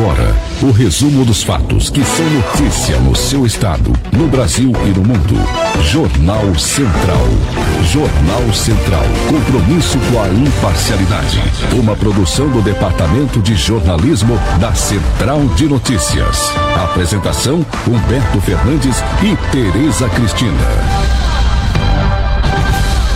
agora o resumo dos fatos que são notícia no seu estado, no Brasil e no mundo. Jornal Central. Jornal Central. Compromisso com a imparcialidade. Uma produção do Departamento de Jornalismo da Central de Notícias. Apresentação: Humberto Fernandes e Tereza Cristina.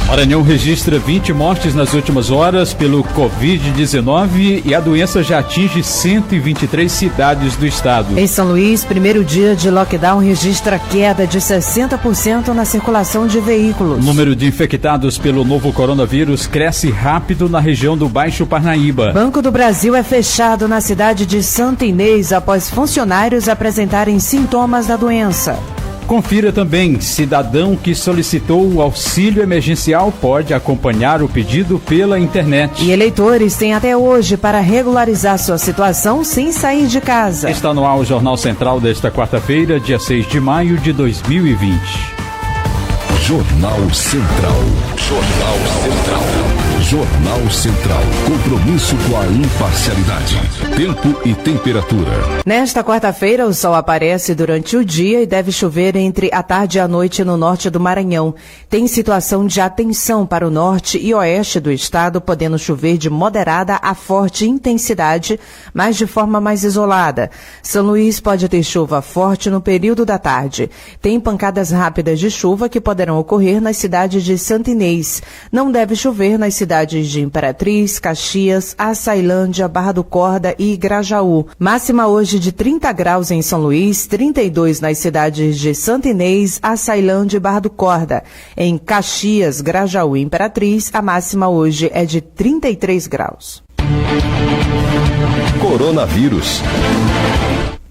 Maranhão registra 20 mortes nas últimas horas pelo Covid-19 e a doença já atinge 123 cidades do estado. Em São Luís, primeiro dia de lockdown registra queda de 60% na circulação de veículos. O número de infectados pelo novo coronavírus cresce rápido na região do Baixo Parnaíba. Banco do Brasil é fechado na cidade de Santa Inês após funcionários apresentarem sintomas da doença. Confira também: cidadão que solicitou o auxílio emergencial pode acompanhar o pedido pela internet. E eleitores têm até hoje para regularizar sua situação sem sair de casa. Está no ar o Jornal Central desta quarta-feira, dia 6 de maio de 2020. Jornal Central. Jornal Central. Jornal Central. Compromisso com a imparcialidade. Tempo e temperatura. Nesta quarta-feira, o sol aparece durante o dia e deve chover entre a tarde e a noite no norte do Maranhão. Tem situação de atenção para o norte e oeste do estado, podendo chover de moderada a forte intensidade, mas de forma mais isolada. São Luís pode ter chuva forte no período da tarde. Tem pancadas rápidas de chuva que poderão ocorrer nas cidades de Santa Inês. Não deve chover nas cidades de Imperatriz, Caxias, Açailândia, Barra do Corda e Grajaú. Máxima hoje de 30 graus em São Luís, 32 nas cidades de Santa Inês, Açailândia e Barra do Corda. Em Caxias, Grajaú e Imperatriz, a máxima hoje é de 33 graus. Coronavírus.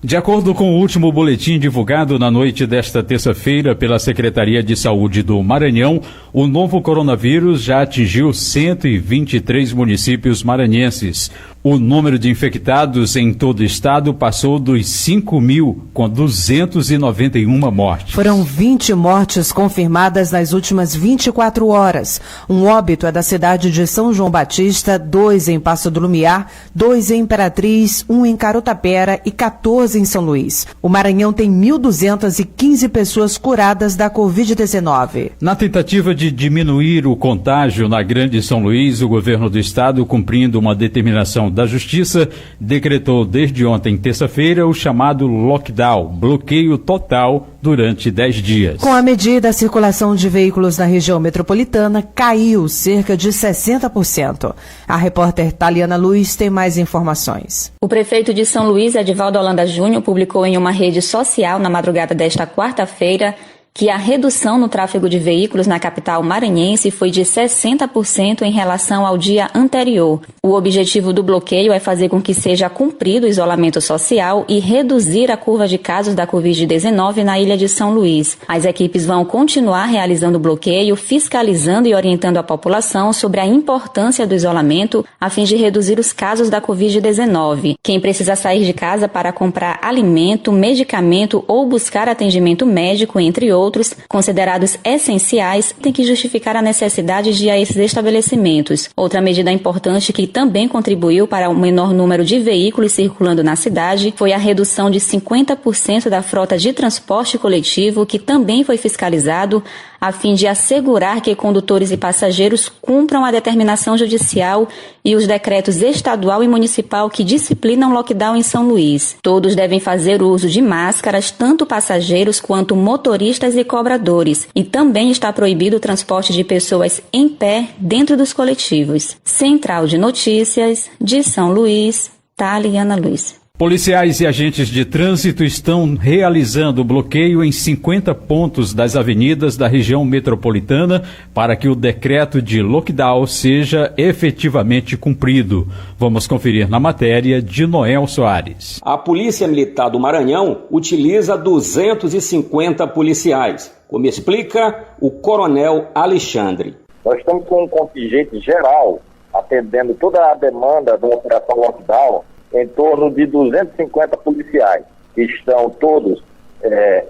De acordo com o último boletim divulgado na noite desta terça-feira pela Secretaria de Saúde do Maranhão, o novo coronavírus já atingiu 123 municípios maranhenses. O número de infectados em todo o estado passou dos 5.000, com 291 mortes. Foram 20 mortes confirmadas nas últimas 24 horas. Um óbito é da cidade de São João Batista, 2 em Passo do Lumiar, 2 em Imperatriz, 1 em Carutapera e 14 em São Luís. O Maranhão tem 1.215 pessoas curadas da Covid-19. Na tentativa de diminuir o contágio na Grande São Luís, o governo do estado, cumprindo uma determinação da Justiça, decretou desde ontem, terça-feira, o chamado lockdown, bloqueio total durante 10 dias. Com a medida, a circulação de veículos na região metropolitana caiu cerca de 60%. A repórter Taliana Luiz tem mais informações. O prefeito de São Luís, Edivaldo Holanda Júnior, publicou em uma rede social na madrugada desta quarta-feira que a redução no tráfego de veículos na capital maranhense foi de 60% em relação ao dia anterior. O objetivo do bloqueio é fazer com que seja cumprido o isolamento social e reduzir a curva de casos da Covid-19 na ilha de São Luís. As equipes vão continuar realizando o bloqueio, fiscalizando e orientando a população sobre a importância do isolamento a fim de reduzir os casos da Covid-19. Quem precisa sair de casa para comprar alimento, medicamento ou buscar atendimento médico, entre outros, considerados essenciais, tem que justificar a necessidade de ir a esses estabelecimentos. Outra medida importante que também contribuiu para o menor número de veículos circulando na cidade foi a redução de 50% da frota de transporte coletivo, que também foi fiscalizado, a fim de assegurar que condutores e passageiros cumpram a determinação judicial e os decretos estadual e municipal que disciplinam o lockdown em São Luís. Todos devem fazer uso de máscaras, tanto passageiros quanto motoristas e cobradores, e também está proibido o transporte de pessoas em pé dentro dos coletivos. Central de Notícias, de São Luís, Taliana Luiz. Policiais e agentes de trânsito estão realizando bloqueio em 50 pontos das avenidas da região metropolitana para que o decreto de lockdown seja efetivamente cumprido. Vamos conferir na matéria de Noel Soares. A Polícia Militar do Maranhão utiliza 250 policiais, como explica o Coronel Alexandre. Nós estamos com um contingente geral atendendo toda a demanda da operação lockdown, em torno de 250 policiais, que estão todos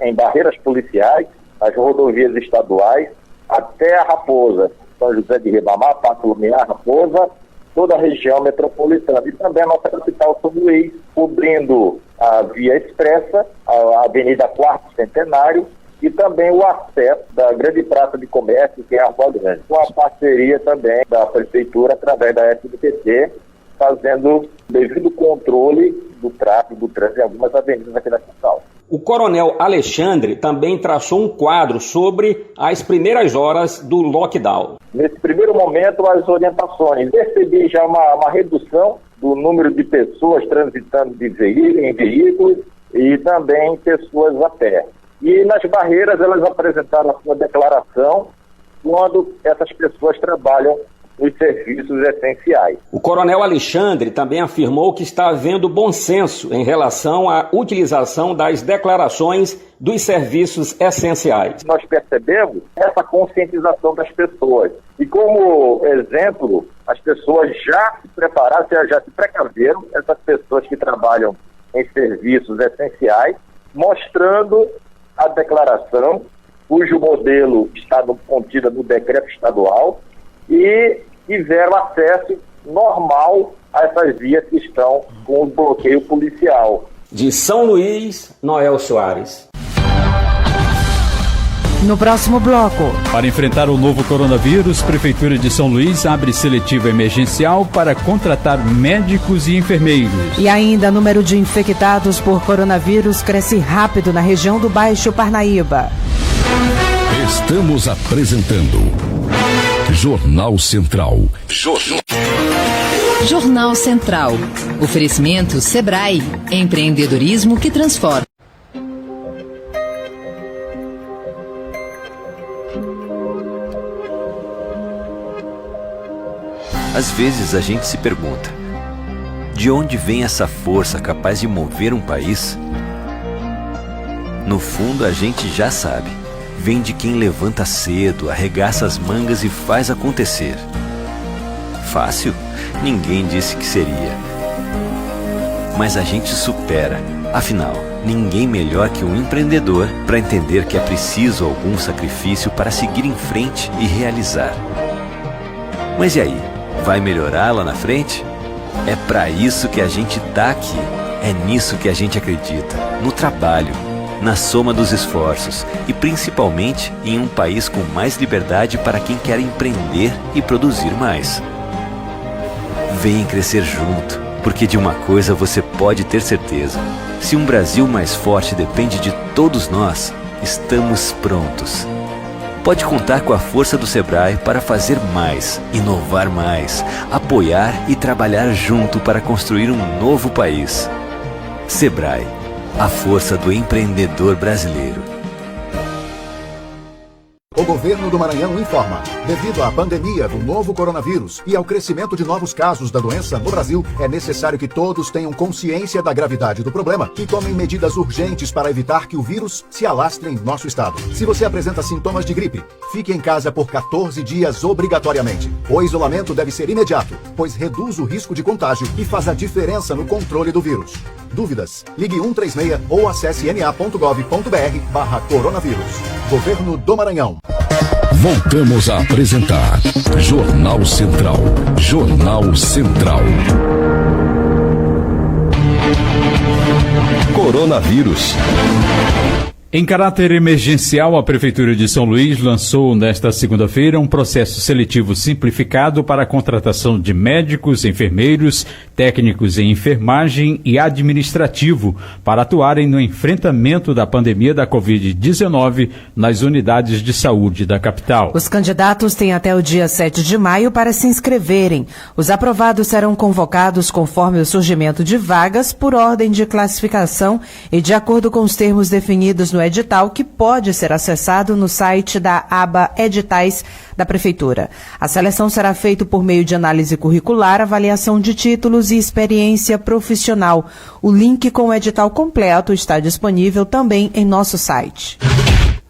em barreiras policiais, nas rodovias estaduais, até a Raposa, São José de Ribamar, Passo Lumiar, Raposa, toda a região metropolitana. E também a nossa capital, São Luís, cobrindo a Via Expressa, a Avenida 4º Centenário, e também o acesso da grande praça de comércio, que é a Rua Grande, com a parceria também da Prefeitura, através da SBTC, fazendo devido controle do tráfego, do trânsito em algumas avenidas aqui da capital. O coronel Alexandre também traçou um quadro sobre as primeiras horas do lockdown. Nesse primeiro momento, as orientações. Percebi já uma redução do número de pessoas transitando em veículos e também pessoas a pé. E nas barreiras elas apresentaram a sua declaração quando essas pessoas trabalham nos serviços essenciais. O coronel Alexandre também afirmou que está havendo bom senso em relação à utilização das declarações dos serviços essenciais. Nós percebemos essa conscientização das pessoas. E como exemplo, as pessoas já se prepararam, já se precaveram, essas pessoas que trabalham em serviços essenciais, mostrando a declaração, cujo modelo está contido no decreto estadual, e tiveram acesso normal a essas vias que estão com o bloqueio policial. De São Luís, Noel Soares. No próximo bloco. Para enfrentar o novo coronavírus, Prefeitura de São Luís abre seletiva emergencial para contratar médicos e enfermeiros. E ainda, o número de infectados por coronavírus cresce rápido na região do Baixo Parnaíba. Estamos apresentando Jornal Central. Jornal Central. Oferecimento Sebrae. Empreendedorismo que transforma. Às vezes a gente se pergunta: de onde vem essa força capaz de mover um país? No fundo, a gente já sabe. Vem de quem levanta cedo, arregaça as mangas e faz acontecer. Fácil? Ninguém disse que seria. Mas a gente supera. Afinal, ninguém melhor que um empreendedor para entender que é preciso algum sacrifício para seguir em frente e realizar. Mas e aí? Vai melhorar lá na frente? É para isso que a gente tá aqui. É nisso que a gente acredita. No trabalho, na soma dos esforços e principalmente em um país com mais liberdade para quem quer empreender e produzir mais. Vem crescer junto, porque de uma coisa você pode ter certeza: se um Brasil mais forte depende de todos nós, estamos prontos. Pode contar com a força do Sebrae para fazer mais, inovar mais, apoiar e trabalhar junto para construir um novo país. Sebrae, a força do empreendedor brasileiro. O governo do Maranhão informa: devido à pandemia do novo coronavírus e ao crescimento de novos casos da doença no Brasil, é necessário que todos tenham consciência da gravidade do problema e tomem medidas urgentes para evitar que o vírus se alastre em nosso estado. Se você apresenta sintomas de gripe, fique em casa por 14 dias obrigatoriamente. O isolamento deve ser imediato, pois reduz o risco de contágio e faz a diferença no controle do vírus. Dúvidas? Ligue 136 ou acesse ma.gov.br/coronavírus. Governo do Maranhão. Voltamos a apresentar Jornal Central. Jornal Central. Coronavírus. Em caráter emergencial, a Prefeitura de São Luís lançou nesta segunda-feira um processo seletivo simplificado para a contratação de médicos, enfermeiros, técnicos em enfermagem e administrativo para atuarem no enfrentamento da pandemia da Covid-19 nas unidades de saúde da capital. Os candidatos têm até o dia 7 de maio para se inscreverem. Os aprovados serão convocados conforme o surgimento de vagas por ordem de classificação e de acordo com os termos definidos no edital, que pode ser acessado no site da aba Editais da Prefeitura. A seleção será feita por meio de análise curricular, avaliação de títulos e experiência profissional. O link com o edital completo está disponível também em nosso site.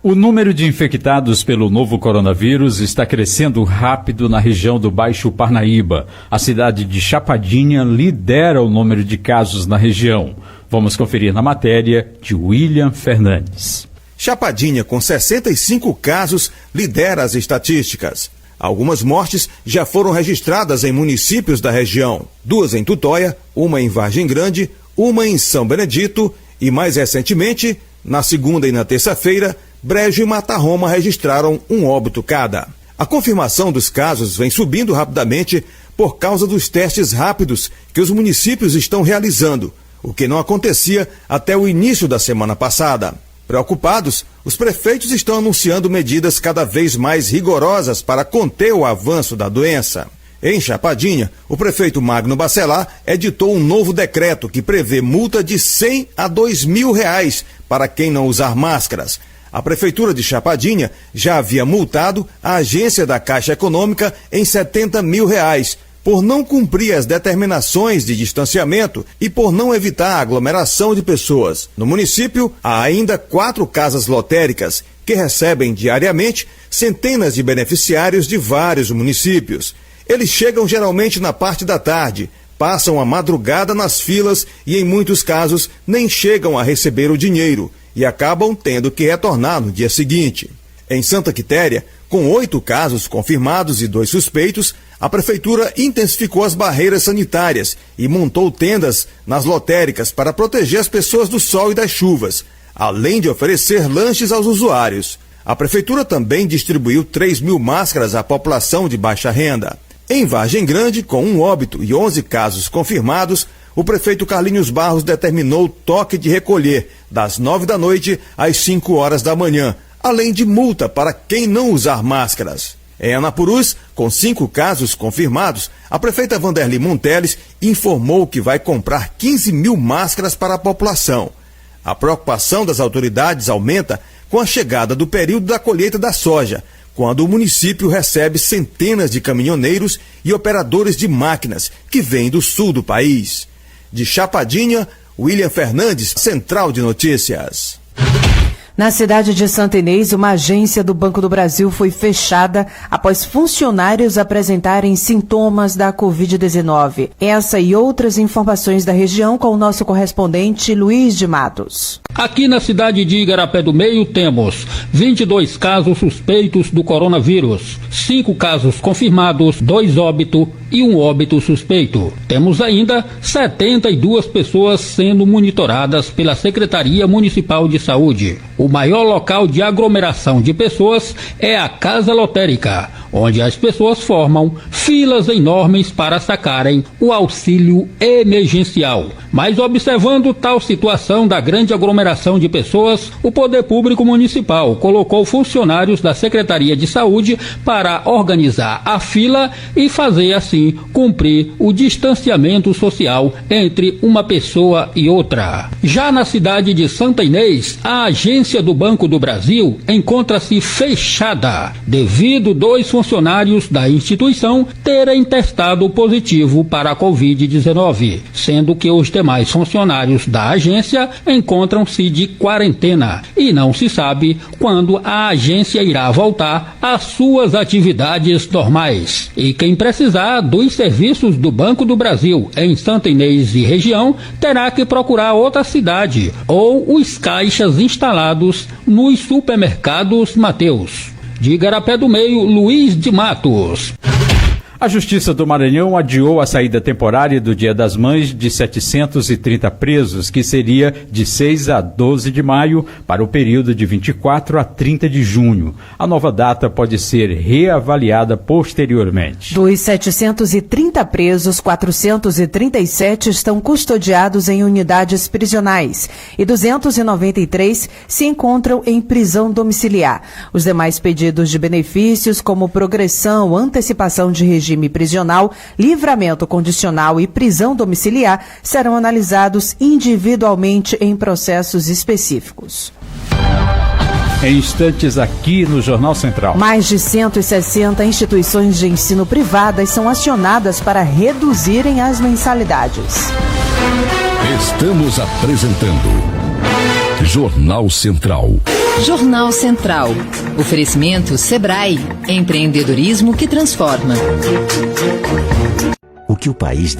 O número de infectados pelo novo coronavírus está crescendo rápido na região do Baixo Parnaíba. A cidade de Chapadinha lidera o número de casos na região. Vamos conferir na matéria de William Fernandes. Chapadinha, com 65 casos, lidera as estatísticas. Algumas mortes já foram registradas em municípios da região. 2 em Tutóia, uma em Vargem Grande, uma em São Benedito e, mais recentemente, na segunda e na terça-feira, Brejo e Matarroma registraram um óbito cada. A confirmação dos casos vem subindo rapidamente por causa dos testes rápidos que os municípios estão realizando, o que não acontecia até o início da semana passada. Preocupados, os prefeitos estão anunciando medidas cada vez mais rigorosas para conter o avanço da doença. Em Chapadinha, o prefeito Magno Bacelar editou um novo decreto que prevê multa de R$100 a R$2.000 para quem não usar máscaras. A Prefeitura de Chapadinha já havia multado a agência da Caixa Econômica em R$70 mil por não cumprir as determinações de distanciamento e por não evitar a aglomeração de pessoas. No município, há ainda 4 casas lotéricas que recebem diariamente centenas de beneficiários de vários municípios. Eles chegam geralmente na parte da tarde, passam a madrugada nas filas e, em muitos casos, nem chegam a receber o dinheiro e acabam tendo que retornar no dia seguinte. Em Santa Quitéria, com 8 casos confirmados e 2 suspeitos, a Prefeitura intensificou as barreiras sanitárias e montou tendas nas lotéricas para proteger as pessoas do sol e das chuvas, além de oferecer lanches aos usuários. A Prefeitura também distribuiu 3.000 máscaras à população de baixa renda. Em Vargem Grande, com 1 óbito e 11 casos confirmados, o prefeito Carlinhos Barros determinou toque de recolher das 9 da noite às 5 horas da manhã, além de multa para quem não usar máscaras. Em Anapurus, com 5 casos confirmados, a prefeita Vanderly Monteles informou que vai comprar 15.000 máscaras para a população. A preocupação das autoridades aumenta com a chegada do período da colheita da soja, quando o município recebe centenas de caminhoneiros e operadores de máquinas que vêm do sul do país. De Chapadinha, William Fernandes, Central de Notícias. Na cidade de Santa Inês, uma agência do Banco do Brasil foi fechada após funcionários apresentarem sintomas da Covid-19. Essa e outras informações da região com o nosso correspondente Luiz de Matos. Aqui na cidade de Igarapé do Meio temos 22 casos suspeitos do coronavírus, 5 casos confirmados, 2 óbitos e 1 óbito suspeito. Temos ainda 72 pessoas sendo monitoradas pela Secretaria Municipal de Saúde. O maior local de aglomeração de pessoas é a Casa Lotérica, onde as pessoas formam filas enormes para sacarem o auxílio emergencial. Mas observando tal situação da grande aglomeração de pessoas, o Poder Público Municipal colocou funcionários da Secretaria de Saúde para organizar a fila e fazer assim cumprir o distanciamento social entre uma pessoa e outra. Já na cidade de Santa Inês, a agência do Banco do Brasil encontra-se fechada devido 2 funcionários da instituição terem testado positivo para a Covid-19, sendo que os demais funcionários da agência encontram-se de quarentena e não se sabe quando a agência irá voltar às suas atividades normais. E quem precisar dos serviços do Banco do Brasil em Santa Inês e região terá que procurar outra cidade ou os caixas instalados nos supermercados Mateus. De Igarapé do Meio, Luiz de Matos. A Justiça do Maranhão adiou a saída temporária do Dia das Mães de 730 presos, que seria de 6 a 12 de maio, para o período de 24 a 30 de junho. A nova data pode ser reavaliada posteriormente. Dos 730 presos, 437 estão custodiados em unidades prisionais e 293 se encontram em prisão domiciliar. Os demais pedidos de benefícios, como progressão, antecipação de regime prisional, livramento condicional e prisão domiciliar, serão analisados individualmente em processos específicos. Em instantes aqui no Jornal Central. Mais de 160 instituições de ensino privadas são acionadas para reduzirem as mensalidades. Estamos apresentando Jornal Central. Jornal Central. Oferecimento Sebrae. Empreendedorismo que transforma. O que o país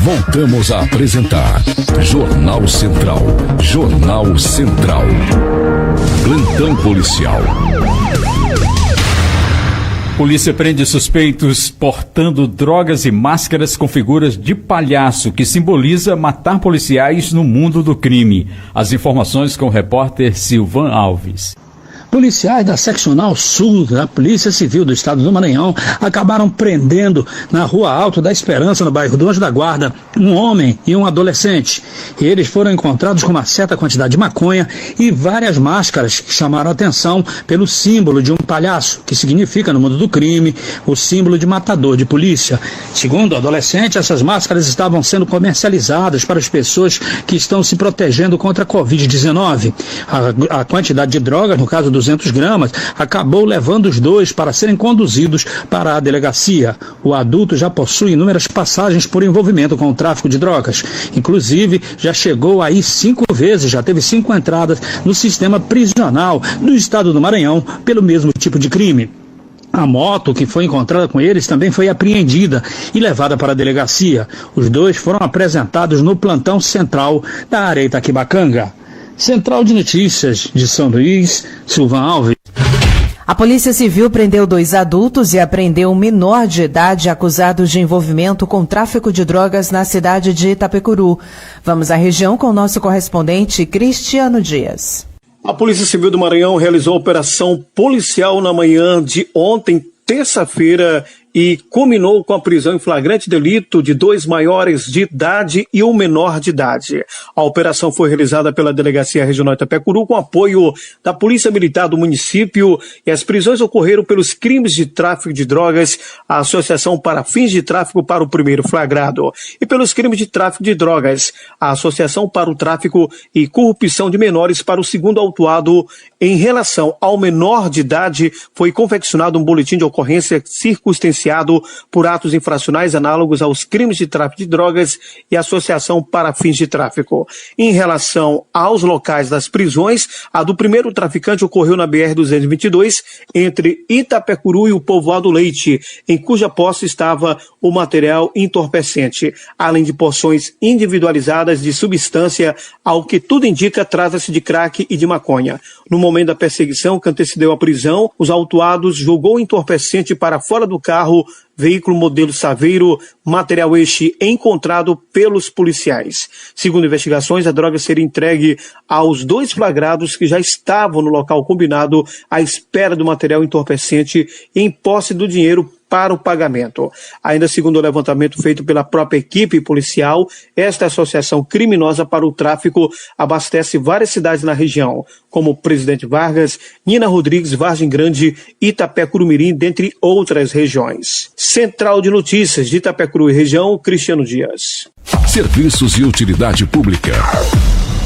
Voltamos a apresentar Jornal Central. Jornal Central. Plantão policial. Polícia prende suspeitos portando drogas e máscaras com figuras de palhaço, que simboliza matar policiais no mundo do crime. As informações com o repórter Silvan Alves. Policiais da Seccional Sul da Polícia Civil do Estado do Maranhão acabaram prendendo na Rua Alto da Esperança, no bairro do Anjo da Guarda, um homem e um adolescente. Eles foram encontrados com uma certa quantidade de maconha e várias máscaras que chamaram a atenção pelo símbolo de um palhaço, que significa no mundo do crime o símbolo de matador de polícia. Segundo o adolescente, essas máscaras estavam sendo comercializadas para as pessoas que estão se protegendo contra a Covid-19. A quantidade de drogas, no caso 200 gramas, acabou levando os dois para serem conduzidos para a delegacia. O adulto já possui inúmeras passagens por envolvimento com o tráfico de drogas. Inclusive, já chegou aí 5 vezes, já teve 5 entradas no sistema prisional do estado do Maranhão pelo mesmo tipo de crime. A moto que foi encontrada com eles também foi apreendida e levada para a delegacia. Os dois foram apresentados no plantão central da área Itaquibacanga. Central de Notícias de São Luís, Silvan Alves. A Polícia Civil prendeu 2 adultos e apreendeu um menor de idade acusado de envolvimento com tráfico de drogas na cidade de Itapecuru. Vamos à região com o nosso correspondente Cristiano Dias. A Polícia Civil do Maranhão realizou a operação policial na manhã de ontem, terça-feira, e culminou com a prisão em flagrante delito de 2 maiores de idade e um menor de idade. A operação foi realizada pela Delegacia Regional Itapecuru com apoio da Polícia Militar do município, e as prisões ocorreram pelos crimes de tráfico de drogas, a associação para fins de tráfico para o primeiro flagrado, e pelos crimes de tráfico de drogas, a associação para o tráfico e corrupção de menores para o segundo autuado. Em relação ao menor de idade, foi confeccionado um boletim de ocorrência circunstanciado por atos infracionais análogos aos crimes de tráfico de drogas e associação para fins de tráfico. Em relação aos locais das prisões, a do primeiro traficante ocorreu na BR-222, entre Itapecuru e o Povoado Leite, em cuja posse estava o material entorpecente, além de porções individualizadas de substância, ao que tudo indica trata-se de crack e de maconha. No momento da perseguição que antecedeu a prisão, os autuados jogou o entorpecente para fora do carro, veículo modelo Saveiro, material este encontrado pelos policiais. Segundo investigações, a droga seria entregue aos 2 flagrados que já estavam no local combinado à espera do material entorpecente em posse do dinheiro para o pagamento. Ainda segundo o levantamento feito pela própria equipe policial, esta associação criminosa para o tráfico abastece várias cidades na região, como Presidente Vargas, Nina Rodrigues, Vargem Grande, Itapecuru-Mirim, dentre outras regiões. Central de Notícias de Itapecuru e região, Cristiano Dias. Serviços e utilidade pública.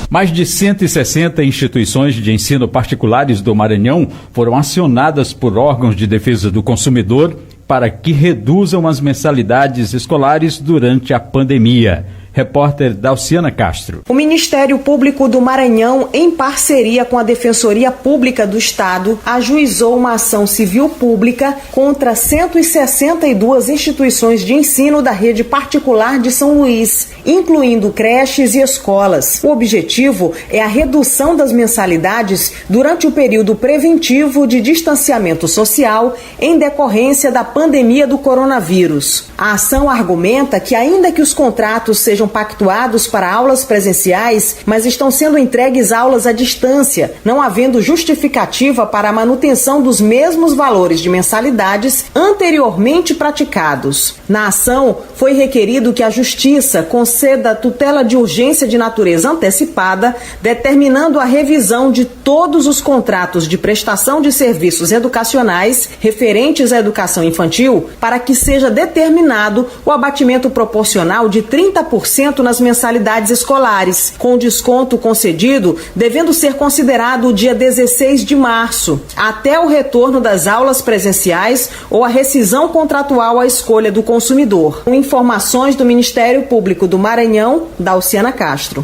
Mais de 160 instituições de ensino particulares do Maranhão foram acionadas por órgãos de defesa do consumidor para que reduzam as mensalidades escolares durante a pandemia. Repórter Dalciana Castro. O Ministério Público do Maranhão, em parceria com a Defensoria Pública do Estado, ajuizou uma ação civil pública contra 162 instituições de ensino da rede particular de São Luís, incluindo creches e escolas. O objetivo é a redução das mensalidades durante o período preventivo de distanciamento social em decorrência da pandemia do coronavírus. A ação argumenta que, ainda que os contratos sejam pactuados para aulas presenciais, mas estão sendo entregues aulas à distância, não havendo justificativa para a manutenção dos mesmos valores de mensalidades anteriormente praticados. Na ação, foi requerido que a Justiça conceda tutela de urgência de natureza antecipada, determinando a revisão de todos os contratos de prestação de serviços educacionais referentes à educação infantil, para que seja determinado o abatimento proporcional de 30% nas mensalidades escolares, com desconto concedido devendo ser considerado o dia 16 de março, até o retorno das aulas presenciais ou a rescisão contratual à escolha do consumidor. Com informações do Ministério Público do Maranhão, Dalciana Castro.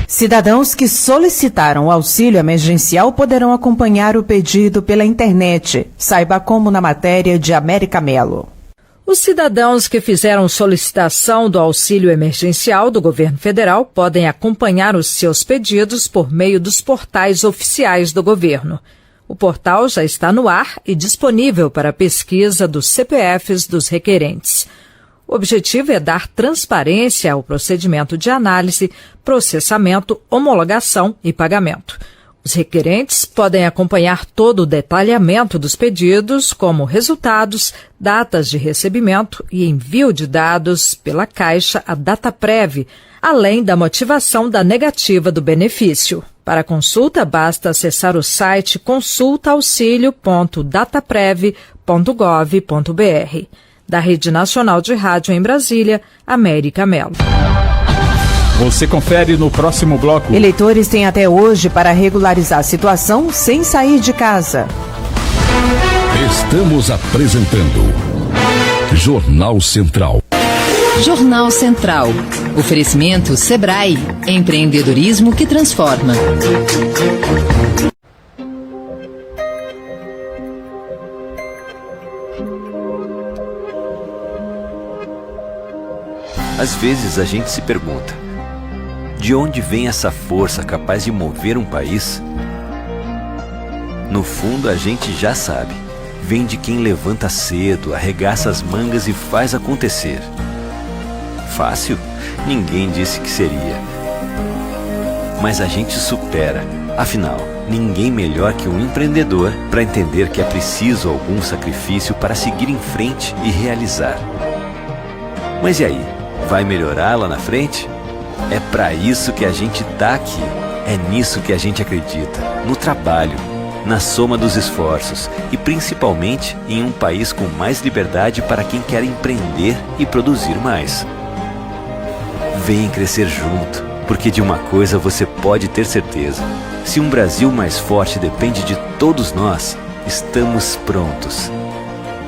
Cidadãos que solicitaram o auxílio emergencial poderão acompanhar o pedido pela internet. Saiba como na matéria de América Melo. Os cidadãos que fizeram solicitação do auxílio emergencial do governo federal podem acompanhar os seus pedidos por meio dos portais oficiais do governo. O portal já está no ar e disponível para pesquisa dos CPFs dos requerentes. O objetivo é dar transparência ao procedimento de análise, processamento, homologação e pagamento. Os requerentes podem acompanhar todo o detalhamento dos pedidos, como resultados, datas de recebimento e envio de dados pela Caixa à Dataprev, além da motivação da negativa do benefício. Para consulta, basta acessar o site consultaauxilio.dataprev.gov.br. Da Rede Nacional de Rádio em Brasília, América Melo. Você confere no próximo bloco. Eleitores têm até hoje para regularizar a situação sem sair de casa. Estamos apresentando Jornal Central. Jornal Central. Oferecimento Sebrae. Empreendedorismo que transforma. Às vezes a gente se pergunta: de onde vem essa força capaz de mover um país? No fundo, a gente já sabe. Vem de quem levanta cedo, arregaça as mangas e faz acontecer. Fácil? Ninguém disse que seria. Mas a gente supera. Afinal, ninguém melhor que um empreendedor para entender que é preciso algum sacrifício para seguir em frente e realizar. Mas e aí? Vai melhorar lá na frente? É para isso que a gente tá aqui. É nisso que a gente acredita. No trabalho, na soma dos esforços e principalmente em um país com mais liberdade para quem quer empreender e produzir mais. Vem crescer junto, porque de uma coisa você pode ter certeza. Se um Brasil mais forte depende de todos nós, estamos prontos.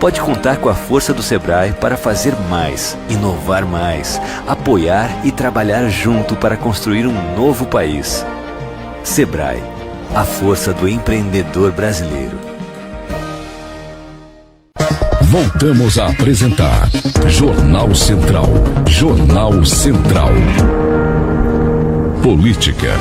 Pode contar com a força do Sebrae para fazer mais, inovar mais, apoiar e trabalhar junto para construir um novo país. Sebrae, a força do empreendedor brasileiro. Voltamos a apresentar Jornal Central. Jornal Central. Política.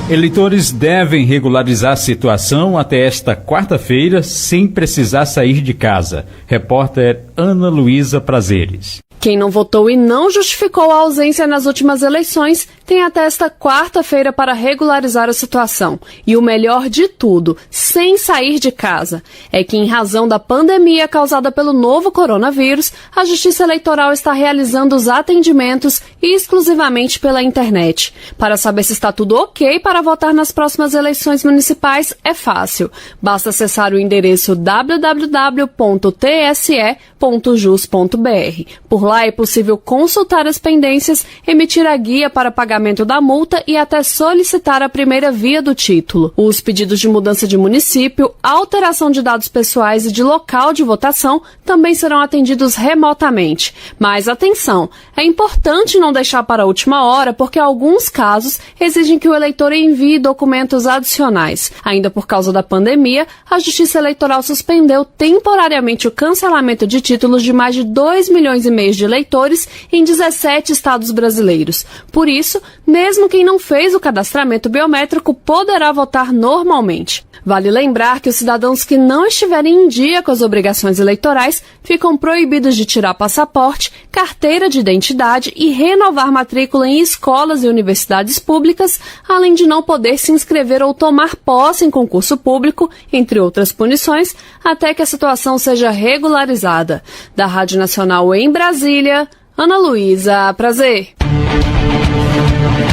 Eleitores devem regularizar a situação até esta quarta-feira sem precisar sair de casa. Repórter Ana Luísa Prazeres. Quem não votou e não justificou a ausência nas últimas eleições tem até esta quarta-feira para regularizar a situação. E o melhor de tudo, sem sair de casa, é que em razão da pandemia causada pelo novo coronavírus, a Justiça Eleitoral está realizando os atendimentos exclusivamente pela internet. Para saber se está tudo ok para votar nas próximas eleições municipais, é fácil. Basta acessar o endereço www.tse.jus.br. Por lá é possível consultar as pendências, emitir a guia para pagamento da multa e até solicitar a primeira via do título. Os pedidos de mudança de município, alteração de dados pessoais e de local de votação também serão atendidos remotamente. Mas atenção, é importante não deixar para a última hora, porque alguns casos exigem que o eleitor envie documentos adicionais. Ainda por causa da pandemia, a Justiça Eleitoral suspendeu temporariamente o cancelamento de títulos de mais de 2,5 milhões de eleitores em 17 estados brasileiros. Por isso, mesmo quem não fez o cadastramento biométrico poderá votar normalmente. Vale lembrar que os cidadãos que não estiverem em dia com as obrigações eleitorais ficam proibidos de tirar passaporte, carteira de identidade e renovar matrícula em escolas e universidades públicas, além de não poder se inscrever ou tomar posse em concurso público, entre outras punições, até que a situação seja regularizada. Da Rádio Nacional em Brasília, Ana Luísa Prazer.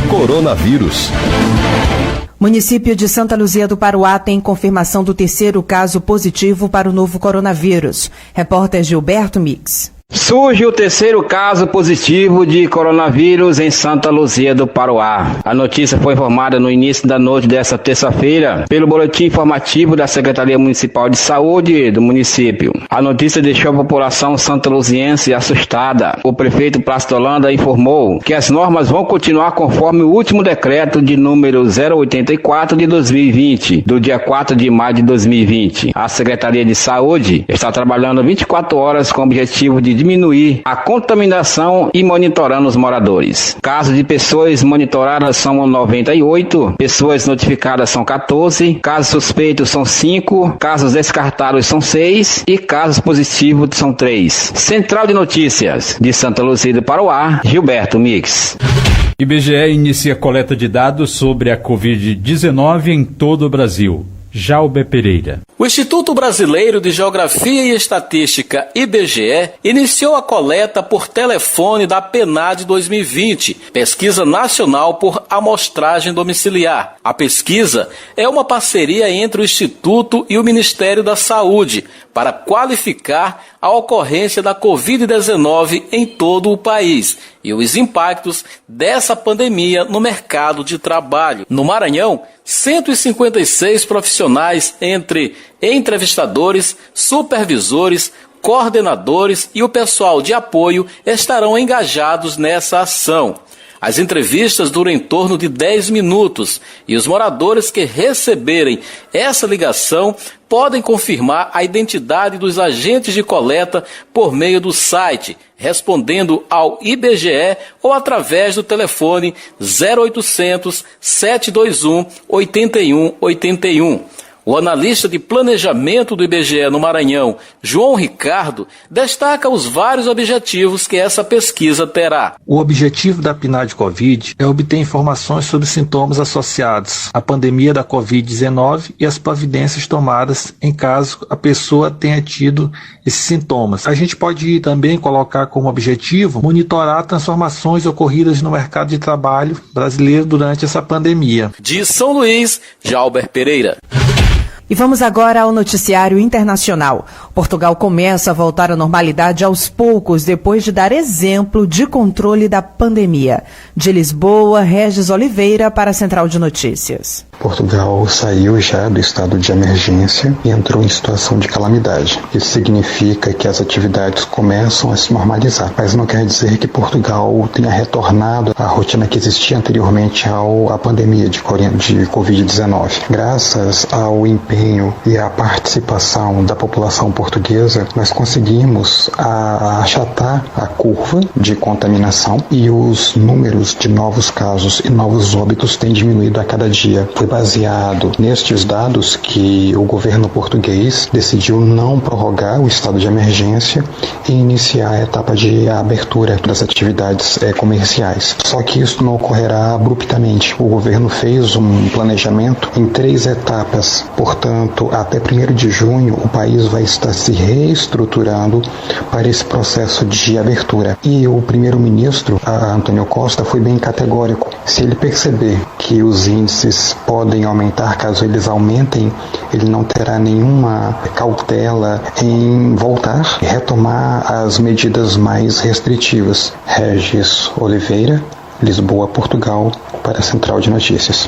Coronavírus. Município de Santa Luzia do Paruá tem confirmação do terceiro caso positivo para o novo coronavírus. Repórter Gilberto Mix. Surge o terceiro caso positivo de coronavírus em Santa Luzia do Paruá. A notícia foi informada no início da noite desta terça-feira pelo boletim informativo da Secretaria Municipal de Saúde do município. A notícia deixou a população santaluziense assustada. O prefeito Plácido Holanda informou que as normas vão continuar conforme o último decreto de número 084 de 2020, do dia 4 de maio de 2020. A Secretaria de Saúde está trabalhando 24 horas com o objetivo de diminuir a contaminação e monitorando os moradores. Casos de pessoas monitoradas são 98, pessoas notificadas são 14, casos suspeitos são 5, casos descartados são 6 e casos positivos são 3. Central de Notícias de Santa Luzia do Paruá, Gilberto Mix. IBGE inicia coleta de dados sobre a Covid-19 em todo o Brasil. Jalber Pereira. O Instituto Brasileiro de Geografia e Estatística, IBGE, iniciou a coleta por telefone da PNAD 2020, Pesquisa Nacional por Amostragem Domiciliar. A pesquisa é uma parceria entre o Instituto e o Ministério da Saúde para qualificar a ocorrência da Covid-19 em todo o país e os impactos dessa pandemia no mercado de trabalho. No Maranhão, 156 profissionais entre entrevistadores, supervisores, coordenadores e o pessoal de apoio estarão engajados nessa ação. As entrevistas duram em torno de 10 minutos e os moradores que receberem essa ligação podem confirmar a identidade dos agentes de coleta por meio do site, respondendo ao IBGE ou através do telefone 0800 721 8181. O analista de planejamento do IBGE no Maranhão, João Ricardo, destaca os vários objetivos que essa pesquisa terá. O objetivo da PNAD Covid é obter informações sobre sintomas associados à pandemia da Covid-19 e as providências tomadas em caso a pessoa tenha tido esses sintomas. A gente pode também colocar como objetivo monitorar transformações ocorridas no mercado de trabalho brasileiro durante essa pandemia. De São Luís, Jalber Pereira. E vamos agora ao noticiário internacional. Portugal começa a voltar à normalidade aos poucos, depois de dar exemplo de controle da pandemia. De Lisboa, Regis Oliveira para a Central de Notícias. Portugal saiu já do estado de emergência e entrou em situação de calamidade. Isso significa que as atividades começam a se normalizar, mas não quer dizer que Portugal tenha retornado à rotina que existia anteriormente à pandemia de Covid-19. Graças ao empenho e à participação da população portuguesa, nós conseguimos achatar a curva de contaminação e os números de novos casos e novos óbitos têm diminuído a cada dia. Foi baseado nestes dados que o governo português decidiu não prorrogar o estado de emergência e iniciar a etapa de abertura das atividades comerciais. Só que isso não ocorrerá abruptamente. O governo fez um planejamento em 3 etapas. Portanto, até 1º de junho, o país vai estar se reestruturando para esse processo de abertura. E o primeiro-ministro, Antônio Costa, foi bem categórico. Se ele perceber que os índices podem aumentar, caso eles aumentem, ele não terá nenhuma cautela em voltar e retomar as medidas mais restritivas. Regis Oliveira, Lisboa, Portugal, para a Central de Notícias.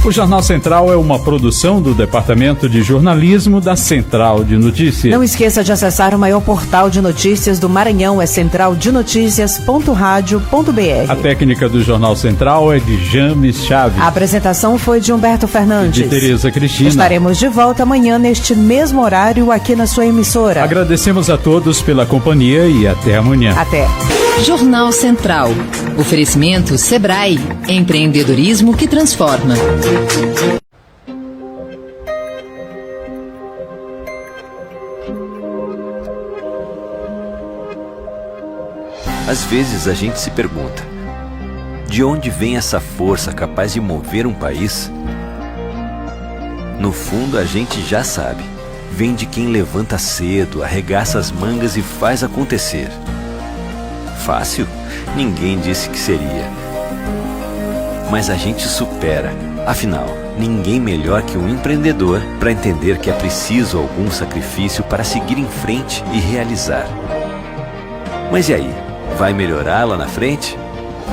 O Jornal Central é uma produção do Departamento de Jornalismo da Central de Notícias. Não esqueça de acessar o maior portal de notícias do Maranhão, é centraldenoticias.radio.br. A técnica do Jornal Central é de James Chaves. A apresentação foi de Humberto Fernandes. E de Tereza Cristina. Estaremos de volta amanhã neste mesmo horário aqui na sua emissora. Agradecemos a todos pela companhia e até amanhã. Até. Jornal Central. Oferecimento Sebrae. Empreendedorismo que transforma. Às vezes a gente se pergunta: de onde vem essa força capaz de mover um país? No fundo, a gente já sabe. Vem de quem levanta cedo, arregaça as mangas e faz acontecer. Fácil? Ninguém disse que seria. mas a gente supera. Afinal, ninguém melhor que um empreendedor para entender que é preciso algum sacrifício para seguir em frente e realizar. Mas e aí, vai melhorar lá na frente?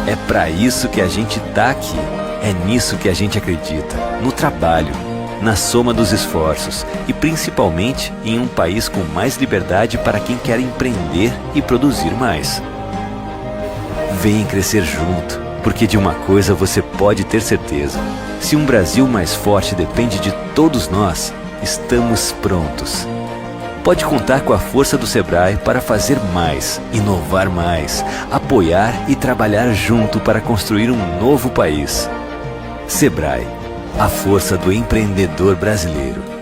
É para isso que a gente tá aqui. É nisso que a gente acredita, no trabalho, na soma dos esforços e principalmente em um país com mais liberdade para quem quer empreender e produzir mais. Vem crescer junto, porque de uma coisa você pode ter certeza: se um Brasil mais forte depende de todos nós, estamos prontos. Pode contar com a força do Sebrae para fazer mais, inovar mais, apoiar e trabalhar junto para construir um novo país. Sebrae, a força do empreendedor brasileiro.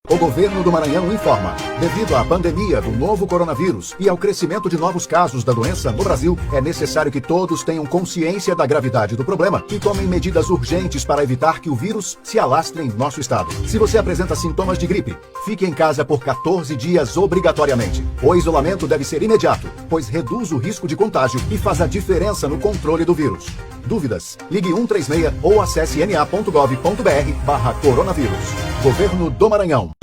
O governo do Maranhão informa: devido à pandemia do novo coronavírus e ao crescimento de novos casos da doença no Brasil, é necessário que todos tenham consciência da gravidade do problema e tomem medidas urgentes para evitar que o vírus se alastre em nosso estado. Se você apresenta sintomas de gripe, fique em casa por 14 dias obrigatoriamente. O isolamento deve ser imediato, pois reduz o risco de contágio e faz a diferença no controle do vírus. Dúvidas? Ligue 136 ou acesse na.gov.br/coronavírus. Governo do Maranhão.